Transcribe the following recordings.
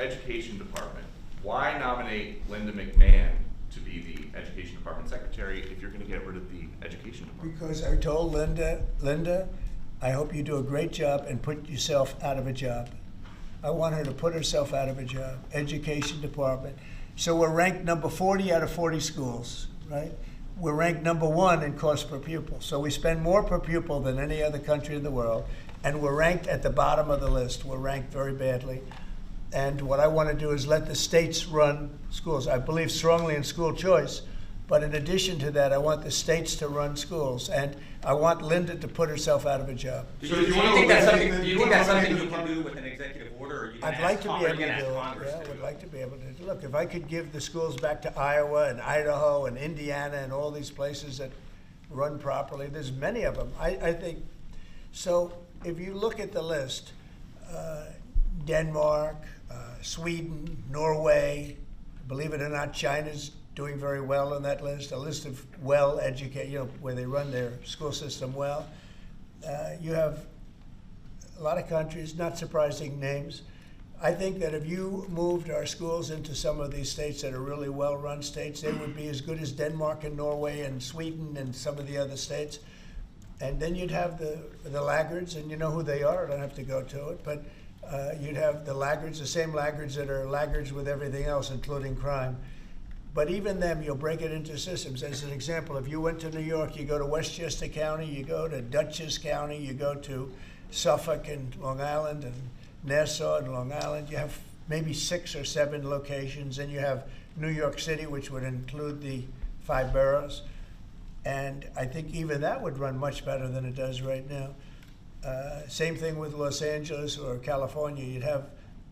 education department, why nominate Linda McMahon to be the education department secretary if you're going to get rid of the education department? Because I told Linda, I hope you do a great job and put yourself out of a job. I want her to put herself out of a job. Education department. So we're ranked number 40 out of 40 schools, right? We're ranked number 1 in cost per pupil. So we spend more per pupil than any other country in the world, and we're ranked at the bottom of the list. We're ranked very badly. And what I want to do is let the states run schools. I believe strongly in school choice, but in addition to that, I want the states to run schools, and I want Linda to put herself out of a job. Do you think that's something you can do with an executive order, or you can I'd like to be able to do ask it. Congress Yeah, I to would do like to be able to. Look, if I could give the schools back to Iowa and Idaho and Indiana and all these places that run properly, there's many of them. I think, so if you look at the list, Denmark, Sweden, Norway, believe it or not, China's doing very well on that list, a list of well-educated, where they run their school system well. You have a lot of countries, not surprising names. I think that if you moved our schools into some of these states that are really well-run states, they would be as good as Denmark and Norway and Sweden and some of the other states. And then you'd have the laggards, and you know who they are. I don't have to go to it, but you'd have the laggards, the same laggards that are laggards with everything else, including crime. But even them, you'll break it into systems. As an example, if you went to New York, you go to Westchester County, you go to Dutchess County, you go to Suffolk and Long Island and Nassau and Long Island. You have maybe 6 or 7 locations, and you have New York City, which would include the 5 boroughs. And I think even that would run much better than it does right now. Same thing with Los Angeles or California. You'd have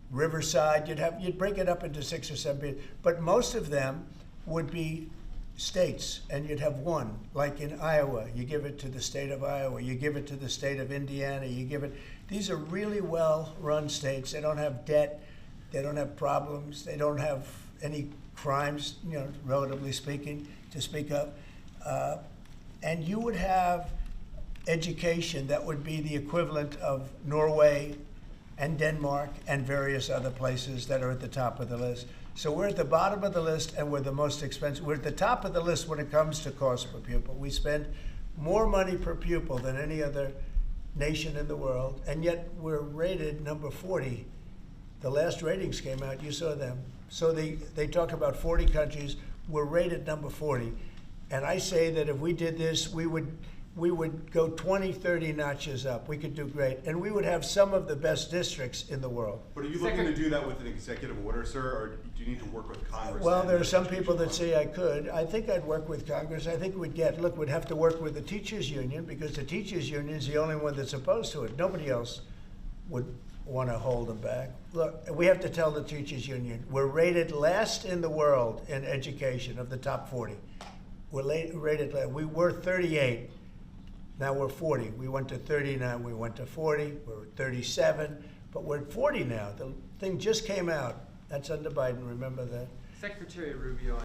Riverside. You'd break it up into 6 or 7, but most of them would be states, and you'd have one. Like in Iowa, you give it to the state of Iowa. You give it to the state of Indiana. You give it. These are really well-run states. They don't have debt. They don't have problems. They don't have any crimes, relatively speaking, to speak of. And you would have education that would be the equivalent of Norway and Denmark and various other places that are at the top of the list. So we're at the bottom of the list, and we're the most expensive. We're at the top of the list when it comes to cost per pupil. We spend more money per pupil than any other nation in the world, and yet we're rated number 40. The last ratings came out, you saw them. So they talk about 40 countries. We're rated number 40. And I say that if we did this, we would go 20, 30 notches up. We could do great. And we would have some of the best districts in the world. But are you looking to do that with an executive order, sir, or do you need to work with Congress? Well, there are some people that say I could. I think I'd work with Congress. I think we'd have to work with the teachers union, because the teachers union is the only one that's opposed to it. Nobody else would want to hold them back. Look, we have to tell the teachers union, we're rated last in the world in education of the top 40. We're rated last. We were 38. Now we're 40. We went to 39. We went to 40. We're at 37. But we're at 40 now. The thing just came out. That's under Biden. Remember that. Secretary Rubio.